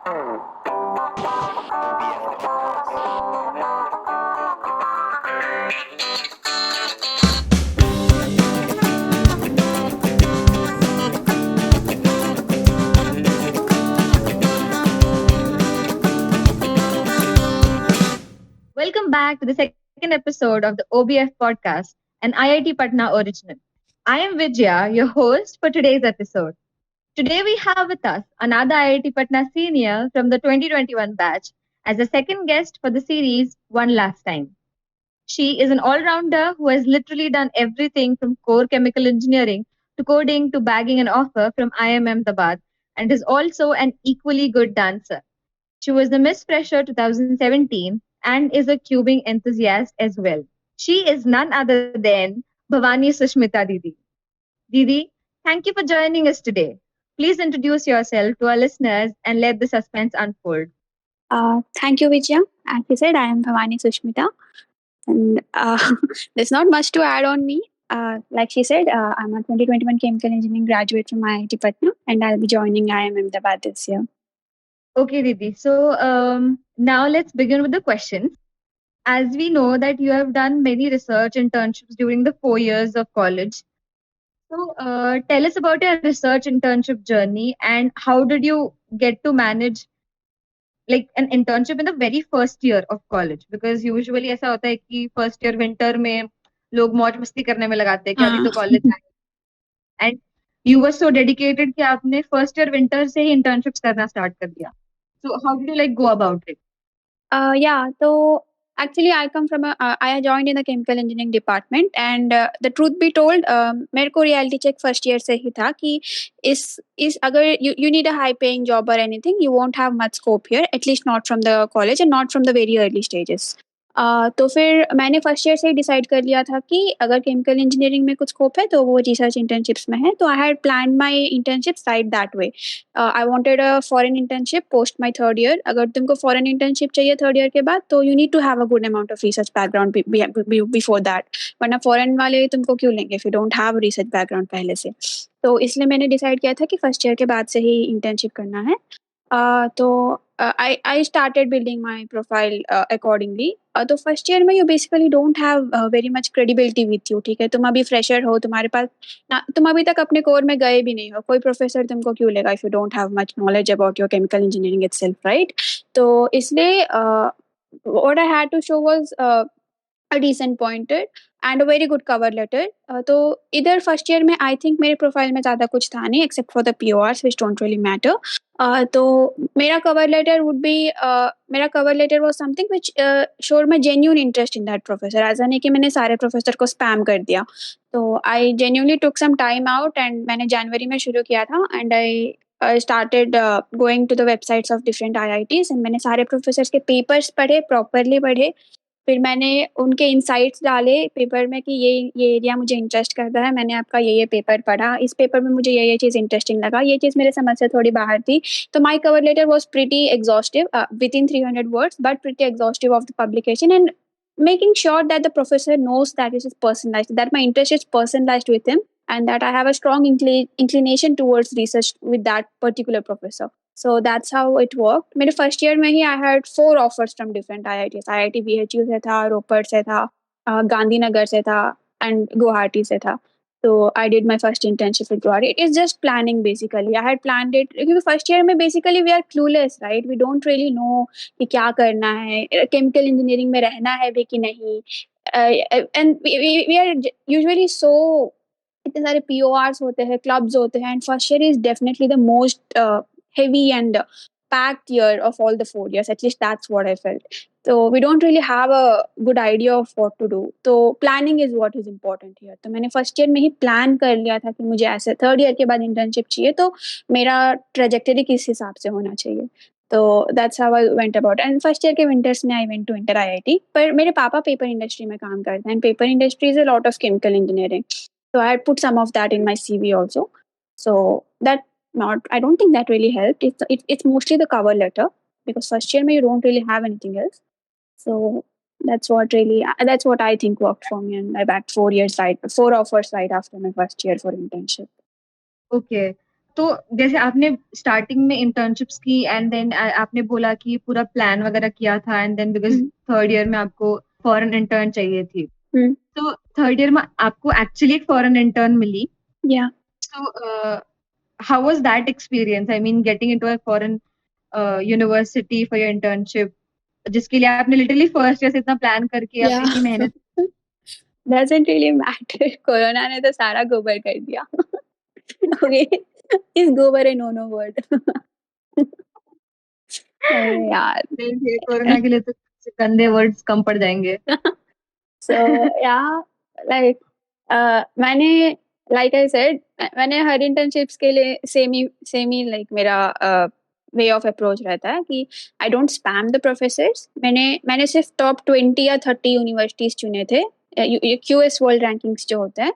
Welcome back to the second episode of the OBF podcast, an IIT Patna original. I am Vijaya, your host for today's episode. Today we have with us another IIT Patna senior from the 2021 batch as a second guest for the series One Last Time. She is an all rounder who has literally done everything from core chemical engineering to coding to bagging an offer from IIM Ahmedabad and is also an equally good dancer. She was the Miss Fresher 2017 and is a cubing enthusiast as well. She is none other than Bhavani Sushmita Didi. Didi, thank you for joining us today. Please introduce yourself to our listeners and let the suspense unfold. Thank you, Vijaya. As you said, I am Bhavani Sushmita, and there's not much to add on me. Like she said, I'm a 2021 chemical engineering graduate from IIT Patna, and I'll be joining IIM Ahmedabad this year. Okay, Didi. So now let's begin with the questions. As we know that you have done many research internships during the 4 years of college. So tell us about your research internship journey and how did you get to manage like an internship in the very first year of college because usually ऐसा होता है कि first year winter में लोग मौज मस्ती करने में लगाते हैं कि अभी Uh, तो कॉलेज आए and you were so dedicated कि आपने फर्स्ट ईयर विंटर से ही इंटर्नशिप्स करना स्टार्ट कर दिया so how did you like go about it yeah, so actually, I come from I joined in the chemical engineering department, and the truth be told, मेरे को reality check first year से ही था कि इस अगर you need a high paying job or anything, you won't have much scope here, at least not from the college and not from the very early stages. तो फिर मैंने first year से ही decide कर लिया था कि अगर केमिकल इंजीनियरिंग में कुछ स्कोप है तो वो रिसर्च इंटर्नशिप्स में है तो I had plan my internship side that way I wanted a foreign internship post my third year अगर तुमको फॉरेन इंटर्नशिप चाहिए थर्ड ईयर के बाद तो you need to have a good amount of research background before that वरना foreign वाले तुमको क्यों लेंगे if you don't have research background पहले से तो इसलिए मैंने डिसाइड किया था कि फर्स्ट ईयर के बाद से ही इंटर्नशिप करना है तो I started building my profile accordingly. तो फर्स्ट ईयर में you basically don't have very much credibility with you ठीक है तुम अभी फ्रेशर हो तुम्हारे पास ना तुम अभी तक अपने कोर में गए भी नहीं हो कोई प्रोफेसर तुमको क्यों लेगा if you don't have much knowledge about your chemical engineering itself right तो इसलिए what I had to show was a decent pointer and a very good cover letter. तो इधर फर्स्ट ईयर में आई थिंक मेरे profile में ज़्यादा कुछ था नहीं except for the PORs which don't really matter. तो मेरा कवर लेटर वुड बी मेरा cover letter was something which showed my genuine interest in that professor ऐसा नहीं कि मैंने सारे प्रोफेसर को स्पैम कर दिया तो I genuinely took some time out and मैंने जनवरी में शुरू किया था and I started going to the websites of different IITs and मैंने सारे प्रोफेसर्स के पेपर्स पढ़े प्रॉपरली पढ़े फिर मैंने उनके इनसाइट्स डाले पेपर में कि ये एरिया मुझे इंटरेस्ट करता है मैंने आपका ये पेपर पढ़ा इस पेपर में मुझे ये चीज़ इंटरेस्टिंग लगा ये चीज़ मेरे समझ से थोड़ी बाहर थी तो my cover letter was pretty exhaustive within 300 words but pretty exhaustive of the publication and making sure that the professor knows that it is personalized that my interest is personalized with him and that I have a strong inclination towards research with that particular professor. So that's how it worked. मेरे first year में ही I had 4 offers from different IITs. IIT BHU से था, रोपड़ से था, गांधीनगर से था, and Guwahati से था. So I did my first internship with Guwahati. It is just planning basically. I had planned it क्योंकि first year में basically we are clueless, right? We don't really know कि क्या करना है, chemical engineering में रहना है भी कि नहीं. And we are usually so इतने सारे PORs होते हैं क्लब्स होते हैं and first year is definitely the most heavy and packed year of all the 4 years at least that's what I felt so we don't really have a good idea of what to do so planning is what is important here तो मैंने first year में ही plan कर लिया था कि मुझे ऐसे third year के बाद इंटर्नशिप चाहिए तो मेरा ट्रेजेक्टरी किस हिसाब से होना चाहिए तो that's how I went about and first year के विंटर्स में I went to inter IIT पर मेरे पापा पेपर इंडस्ट्री में काम करते हैं paper industry is a lot of chemical engineering so I had put some of that in my CV also so that not I don't think that really helped it's mostly the cover letter because first year you don't really have anything else so that's what I think worked for me and I backed 4 years right 4 offers right after my first year for internship. Okay. तो जैसे आपने starting में internships की and then आपने बोला कि पूरा plan वगैरह किया था and then because hmm, third year में आपको फॉरेन इंटर्न चाहिए थी, हम्म, तो थर्ड ईयर में आपको एक्चुअली एक फॉरेन इंटर्न मिली। yeah. तो how was that experience? I mean, getting into a foreign university for your internship, जिसके लिए आपने लिटरली फर्स्ट ईयर से इतना प्लान करके आपने Yeah. इतनी मेहनत। Doesn't really matter. कोरोना ने तो सारा गोबर कर दिया. Okay. Is गोबर a no word? अरे यार. नहीं, कोरोना के लिए तो गंदे वर्ड्स कम पड़ जाएंगे। So yeah, like मैंने like I said मैंने हर internships के लिए same ही like मेरा way of approach रहता है कि I don't spam the professors. मैंने सिर्फ top 20 या 30 universities चुने थे. QS World Rankings जो होते हैं,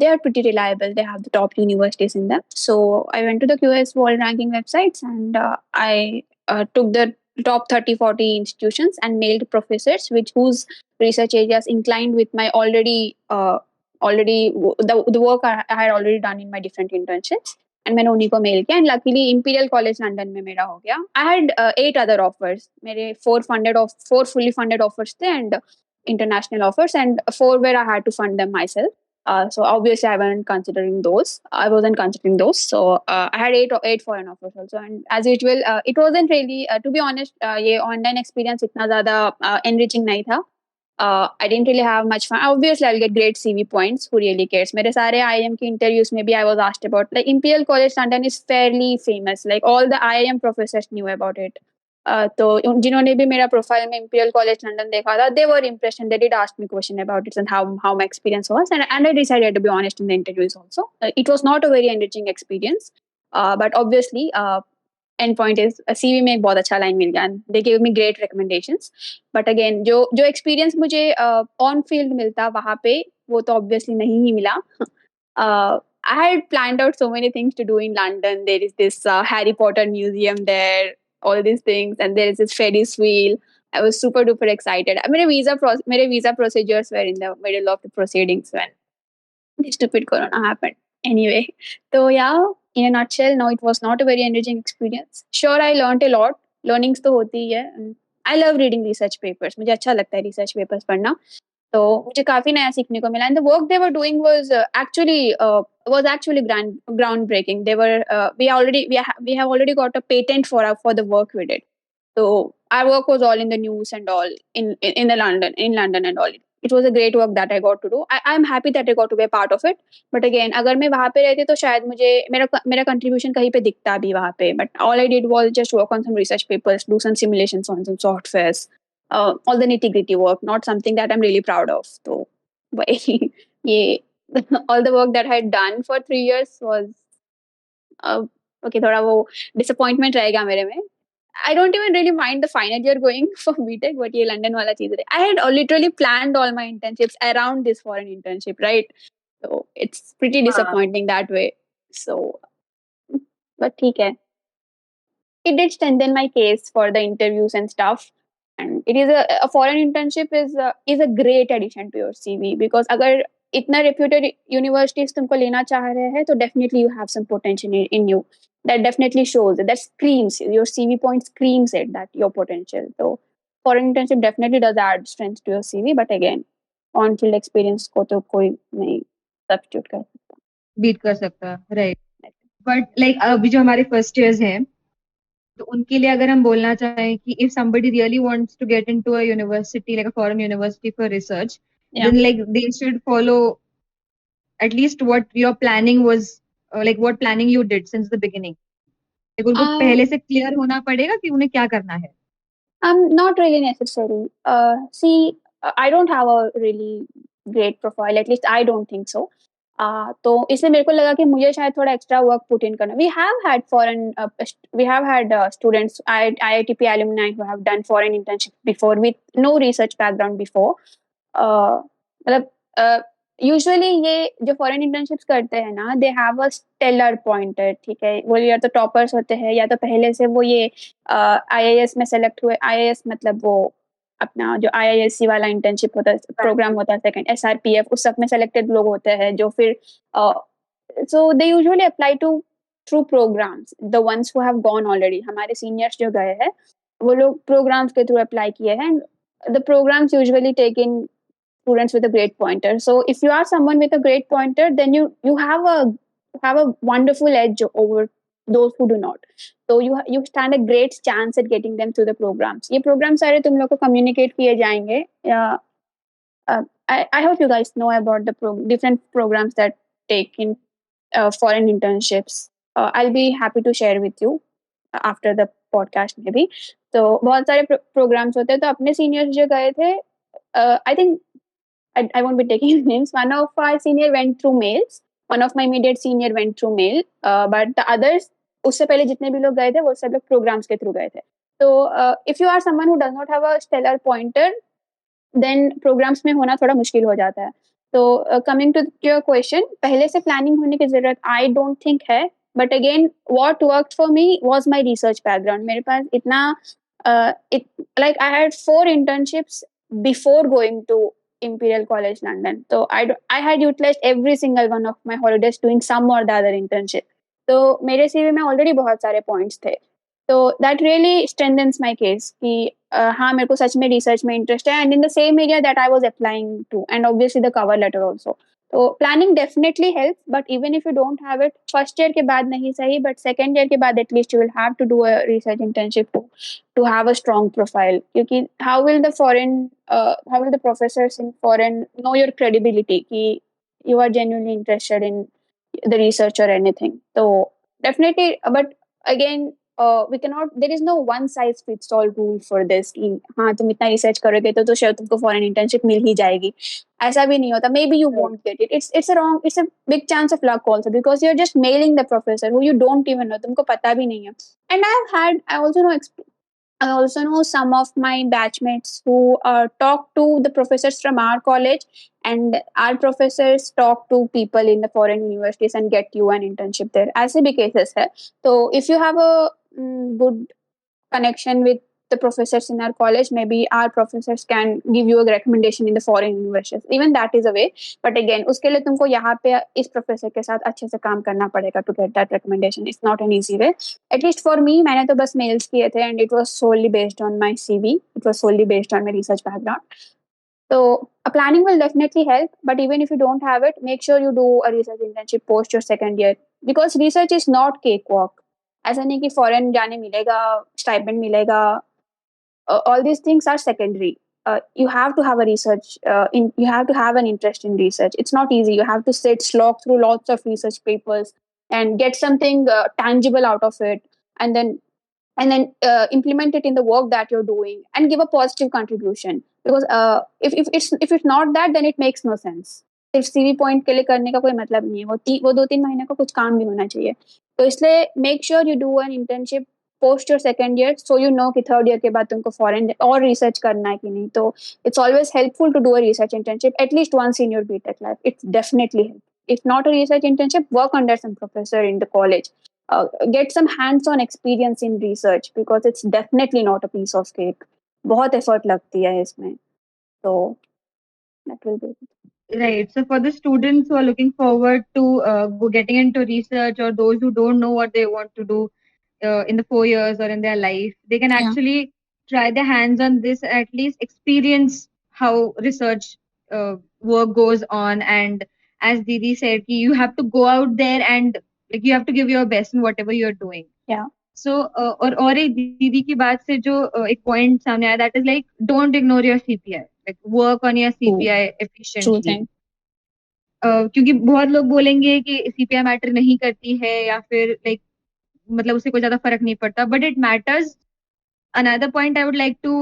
they are pretty reliable. They have the top universities in them. So I went to the QS World Ranking websites and I took the top 30-40 institutions and mailed professors which whose research areas inclined with my the work I had already done in my different internships. And मैंने उन्हीं को mail किया. And luckily Imperial College London में मेरा हो गया. I had 8 other offers. मेरे 4 fully funded offers थे and international offers, and 4 where I had to fund them myself. So obviously I wasn't considering those. So I had eight foreign offers also, and as usual, it wasn't really, to be honest, ये online experience इतना ज़्यादा enriching नहीं था. I didn't really have much fun. Obviously, I'll get great CV points. Who really cares? मेरे सारे IIM के interviews में भी I was asked about. Like Imperial College London is fairly famous. Like all the IIM professors knew about it. तो जिन्होंने भी मेरा profile में Imperial College London देखा था, they were impressed and they did ask me question about it and how my experience was, and I decided to be honest in the interviews also. It was not a very enriching experience, but obviously end point is CV में एक बहुत अच्छा line मिल गया. They gave me great recommendations. But again जो experience मुझे on field मिलता वहाँ पे वो तो obviously नहीं ही मिला. I had planned out so many things to do in London. There is this Harry Potter museum there, all these things, and there is this Ferris wheel. I was super duper excited. मेरे visa procedures were in the middle of the proceedings when the stupid corona happened. Anyway, so yeah, in a nutshell, no, it was not a very enriching experience. Sure, I learned a lot. Learnings तो होती ही है. I love reading research papers. मुझे अच्छा लगता है research papers पढ़ना. तो मुझे काफी नया सीखने को मिला. And the work they were doing was actually groundbreaking. They were we have already got a patent for the work we did. So our work was all in the news and all in London and all. It was a great work that I got to do. I'm happy that I got to be a part of it. But again, अगर मैं वहाँ पे रहती तो शायद मुझे मेरा contribution कहीं पे दिखता भी वहाँ पे. But all I did was just work on some research papers, do some simulations on some softwares, all the nitty gritty work, not something that I'm really proud of. So, ये all the work that I had done for 3 years was okay. थोड़ा वो disappointment रहेगा मेरे में. I don't even really mind the final year going for BTech, but ये London वाला चीज़ है. I had literally planned all my internships around this foreign internship, right? So it's pretty disappointing that way. So, but ठीक है. It did strengthen my case for the interviews and stuff. And it is a foreign internship is a great addition to your CV because अगर इतना reputed universities तुमको लेना चाह रहे हैं तो definitely you have some potential in you. That definitely shows it. That screams your CV point screams it that your potential. So foreign internship definitely does add strength to your CV. But again, on field experience को तो कोई नहीं substitute कर सकता. Beat कर सकता है, right. But like अभी जो हमारे फर्स्ट ईयर्स हैं, तो उनके लिए अगर हम बोलना चाहें कि if somebody really wants to get into a university like a foreign university for research, Yeah. then like they should follow at least what your planning was, like what planning you did since the beginning. like उनको पहले से clear होना पड़ेगा कि उन्हें क्या करना है. Not really necessary. See, I don't have a really great profile. At least I don't think so. तो इसलिए मेरे को लगा कि मुझे शायद थोड़ा एक्स्ट्रा वर्क पुट इन करना. We have had students, IITP alumni who have done foreign internship before with no research background before. मतलब यूजुअली ये जो फॉरेन इंटर्नशिप्स करते हैं ना, they have a stellar pointer. ठीक है, वो या तो टॉपर्स होते हैं या तो पहले से वो ये आईआईएस में सेलेक्ट हुए. आईआईएस मतलब वो अपना जो आईआईएससी वाला इंटर्नशिप होता है, प्रोग्राम होता है, सेकंड एसआरपीएफ, उस सब में सेलेक्टेड लोग होते हैं जो फिर so they usually apply to through programs. The ones who have gone already, हमारे seniors जो गए हैं, वो लोग programs के through apply किए हैं. And the programs usually take in students with a great pointer. So if you are someone with a great pointer, then you have a wonderful edge over those who do not. So you stand a great chance at getting them through the programs. ये programs सारे तुम लोग को communicate किए जाएंगे. I hope you guys know about the different programs that take in foreign internships. I'll be happy to share with you after the podcast maybe. तो बहुत सारे programs होते हैं. तो अपने seniors जो गए थे, I think I won't be taking names. One of our senior went through mails. One of my immediate senior went through mail. But the others, उससे पहले जितने भी लोग गए थे, वो सब लोग programs के through गए थे. So if you are someone who does not have a stellar pointer, then programs में होना थोड़ा मुश्किल हो जाता है. तो coming to your question, पहले से planning होने की जरूरत I don't think है. But again, what worked for me was my research background. मेरे पास इतना like I had 4 internships before going to Imperial College London. So I had utilized every single one of my holidays doing some or the other internship. तो मेरे CV में already बहुत सारे points थे. So that really strengthens my case कि हाँ मेरे को सच में research में interest है, and in the same area that I was applying to, and obviously the cover letter also. So planning definitely helps, but even if you don't have it, first year के बाद नहीं सही, but second year के बाद at least you will have to do a research internship to have a strong profile. क्योंकि how will the professors in foreign know your credibility कि you are genuinely interested in the research or anything. So definitely, but again, we cannot, there is no one size fits all rule for this कि हाँ तुम इतना research करोगे तो शायद तुमको foreign internship मिल ही जाएगी. ऐसा भी नहीं होता. Maybe you won't get it. It's a big chance of luck also, because you're just mailing the professor who you don't even know. तुमको पता भी नहीं है. And I also know some of my batchmates who talk to the professors from our college, and our professors talk to people in the foreign universities and get you an internship there. ऐसे भी cases है. So if you have a good connection with the professors in our college, maybe our professors can give you a recommendation in the foreign universities. Even that is a way. But again, उसके लिए तुमको यहाँ पे इस professor के साथ अच्छे से काम करना पड़ेगा to get that recommendation. It's not an easy way. At least for me, मैंने तो बस mails किए थे, and it was solely based on my CV. It was solely based on my research background. So a planning will definitely help, but even if you don't have it, make sure you do a research internship post your second year, because research is not cakewalk. ऐसा नहीं कि foreign जाने मिलेगा, stipend मिलेगा. All these things are secondary. You have to have you have to have an interest in research. It's not easy. You have to slog through lots of research papers and get something tangible out of it, and then implement it in the work that you're doing and give a positive contribution. Because if it's not that, then it makes no sense. सिर्फ CV point के लिए करने का कोई मतलब नहीं है. वो 2-3 महीने का कुछ काम भी होना चाहिए. तो इसलिए make sure you do an internship post your second year, so you know कि थर्ड ईयर के बाद तुमको फॉरेन और रिसर्च करना है कि नहीं. तो it's always helpful to do a research internship at least once in your BTech life. It's definitely help. If not a research internship, work under some professor in the college. Get some hands-on experience in research, because it's definitely not a piece of cake. बहुत effort लगती है इसमें. So that will be it. Right. So for the students who are looking forward to getting into research, or those who don't know what they want to do in the 4 years or in their life, they can actually try their hands on this, at least experience how research work goes on. And as Didi said, you have to go out there and like you have to give your best in whatever you're doing. Yeah. So और एक दीदी की बात से जो एक point सामने आया, that is like don't ignore your CPI, like work on your CPI efficiently. क्योंकि बहुत लोग बोलेंगे कि CPI मैटर नहीं करती है, या फिर लाइक मतलब उससे कोई ज्यादा फर्क नहीं पड़ता, but it matters. Another point I would like to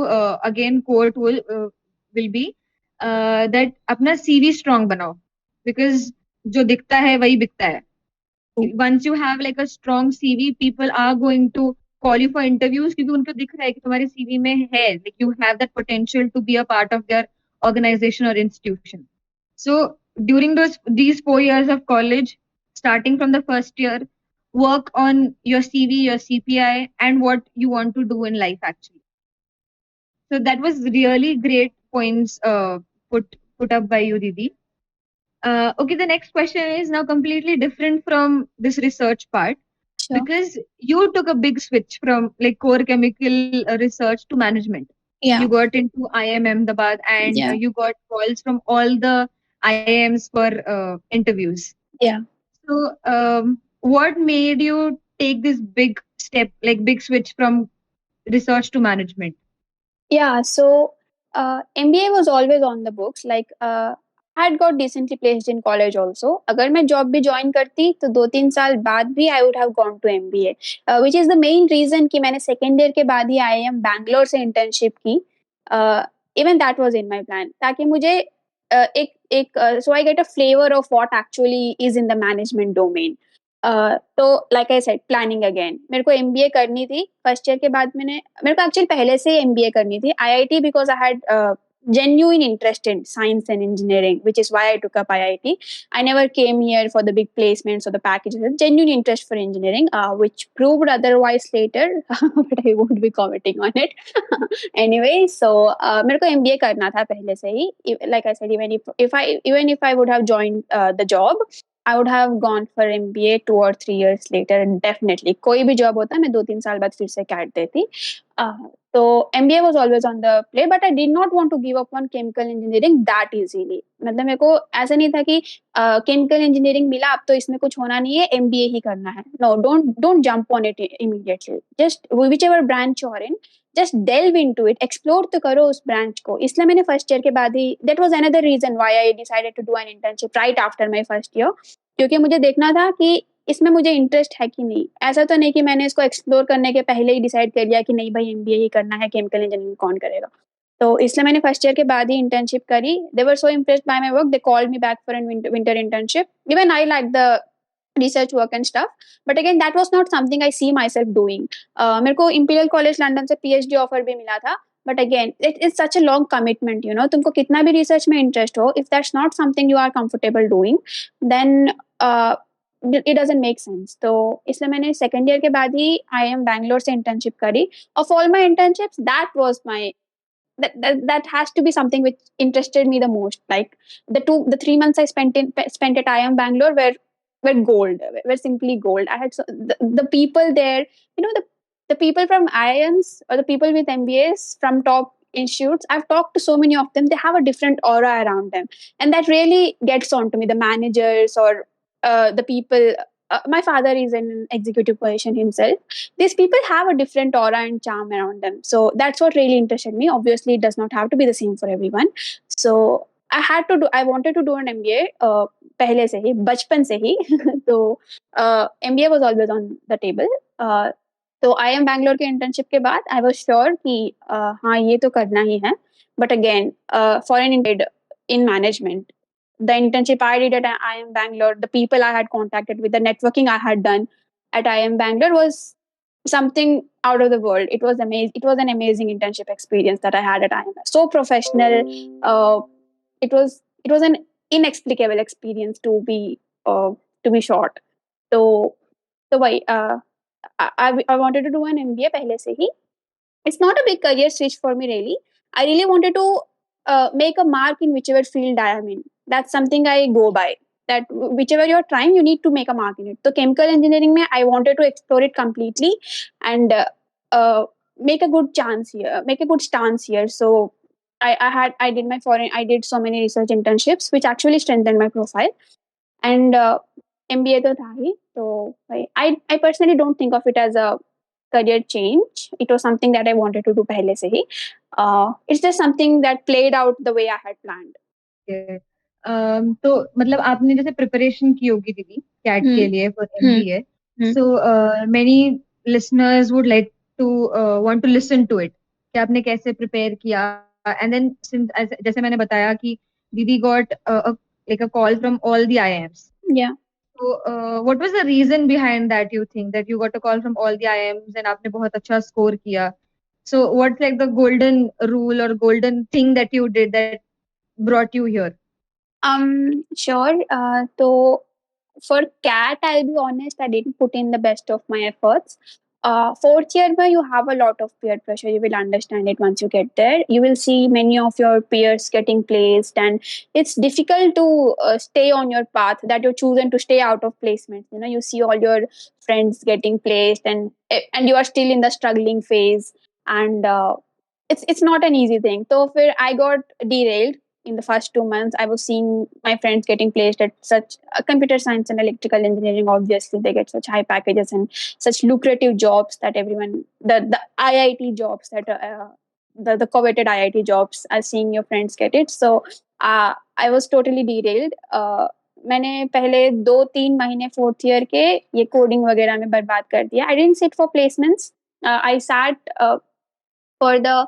again quote will be that अपना CV strong बनाओ, because जो दिखता है वही बिकता है. Once you have like a strong CV, people are going to call you for interviews क्योंकि उनको दिख रहा है कि तुम्हारे CV में है, like you have that potential to be a part of their organization or institution. So during these 4 years of college, starting from the first year, work on your CV, your CPI, and what you want to do in life actually. So that was really great points put up by you, Didi. Okay, the next question is now completely different from this research part. Sure. because you took a big switch from like core chemical research to management. You Yeah. got into IIM Ahmedabad, and Yeah. you got calls from all the IIMs for interviews. Yeah. So, what made you take this big step, like big switch from research to management? Yeah, so MBA was always on the books. Like I had got decently placed in college also. अगर मैं job भी join करती तो 2-3 साल बाद भी I would have gone to MBA, which is the main reason कि मैंने second year के बाद ही IIM बैंगलोर से internship की. Even that was in my plan ताकि मुझे एक so I get a flavor of what actually is in the management domain. तो like I said planning again मेरे को एमबीए करनी थी फर्स्ट ईयर के बाद मेरे को एक्चुअली पहले से एमबीए करनी थी IIT because I had genuine interest in science and engineering, which is why I took up IIT. I never came here for the big placements or the packages. Genuine interest for engineering, which proved otherwise later, but I won't be commenting on it. Anyway, so मेरे को MBA करना था पहले से ही. Like I said, even if I would have joined the job, I would have gone for MBA 2 or 3 years later, and definitely कोई भी job होता मैं 2-3 साल बाद फिर से काट देती. So MBA was always on the play, but I did not want to give up on chemical engineering that easily. मतलब मेरे को ऐसा नहीं था कि chemical engineering मिला अब तो इसमें कुछ होना नहीं है MBA ही करना है. No, don't jump on it immediately. Just whichever branch you're in, just delve into it, explore तो करो उस branch को. इसलिए मैंने first year के बाद ही that was another reason why I decided to do an internship right after my first year, क्योंकि मुझे देखना था कि इसमें मुझे इंटरेस्ट है कि नहीं. ऐसा तो नहीं कि मैंने इसको एक्सप्लोर करने के पहले ही डिसाइड कर लिया कि नहीं भाई एमबीए ही करना है, केमिकल इंजीनियरिंग कौन करेगा. तो इसलिए मैंने फर्स्ट ईयर के बाद ही इंटर्नशिप करी. They were so impressed by my work, they called me back for an winter internship. Even I like the research work and stuff, but again that was not something I see myself doing. मेरे को imperial college london से phd offer भी मिला था, but again it is such a long commitment, you know. तुमको कितना भी research में interest हो, if that's not something you are comfortable doing, then uh, it doesn't make sense. तो इसलिए मैंने second year के बाद ही IIM बैंगलोर से internship करी. Of all my internships, that has to be something which interested me the most. Like the 3 months I spent at IIM Bangalore were gold, were simply gold. I had the people there, you know, the people from IIMs or the people with MBAs from top institutes. I've talked to so many of them. They have a different aura around them, and that really gets on to me. The managers or the people. My father is in an executive position himself. These people have a different aura and charm around them. So that's what really interested me. Obviously, it does not have to be the same for everyone. So I wanted to do an MBA पहले से ही बचपन से ही. तो MBA was always on the table. तो IIM Bangalore के internship के बाद I was sure कि हाँ ये तो करना ही है. But again for an in management, the internship I did at IIM Bangalore, the people I had contacted with, the networking I had done at IIM Bangalore was something out of the world. It was amazing. It was an amazing internship experience that I had at IIM. So professional. It was an inexplicable experience to be short. So why I wanted to do an MBA पहले से ही. It's not a big career switch for me really. I really wanted to make a mark in whichever field I am in. That's something I go by. That whichever you're trying, you need to make a mark in it. So chemical engineering, mein, I wanted to explore it completely and make a good chance here, make a good stance here. So I did my foreign, I did so many research internships, which actually strengthened my profile. And MBA तो था ही. So I personally don't think of it as a career change. It was something that I wanted to do पहले से ही. It's just something that played out the way I had planned. Okay. तो मतलब आपने जैसे preparation की होगी दीदी CAT के लिए for MBA, so many listeners would like to want to listen to it कि आपने कैसे प्रिपेयर किया. एंड देन जैसे मैंने बताया कि दीदी got like a call from all the IIMs. Yeah. So, what was the reason behind that? You think that you got a call from all the IIMs and आपने बहुत अच्छा score किया. So, what's like the golden rule or golden thing that you did that brought you here? Sure. So for CAT, I'll be honest, I didn't put in the best of my efforts. Fourth year where you have a lot of peer pressure. You will understand it once you get there. You will see many of your peers getting placed, and it's difficult to stay on your path that you've chosen to stay out of placements. You know, you see all your friends getting placed, and you are still in the struggling phase, and it's not an easy thing. So I got derailed in the first 2 months. I was seeing my friends getting placed at such computer science and electrical engineering. Obviously, they get such high packages and such lucrative jobs that everyone, the IIT jobs that the coveted IIT jobs, are seeing your friends get it. So I was totally derailed. मैंने पहले 2-3 महीने fourth year के ये coding वगैरह में बर्बाद कर दिया. I didn't sit for placements. I sat for the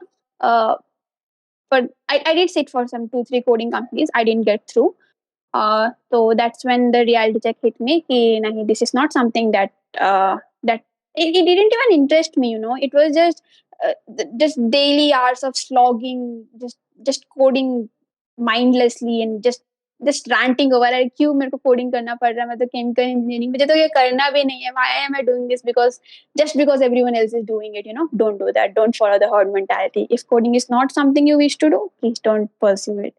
but I did sit for some 2-3 coding companies. I didn't get through. So that's when the reality check hit me. Ki, nahi, this is not something that it didn't even interest me. You know, it was just daily hours of slogging, just coding mindlessly and just ranting over it. क्यों मेरे को coding करना पड़ रहा है? मैं तो chemical engineering, मुझे तो ये करना भी नहीं है. Why am I doing this? Because just because everyone else is doing it, you know, don't do that. Don't follow the herd mentality. If coding is not something you wish to do, please don't pursue it.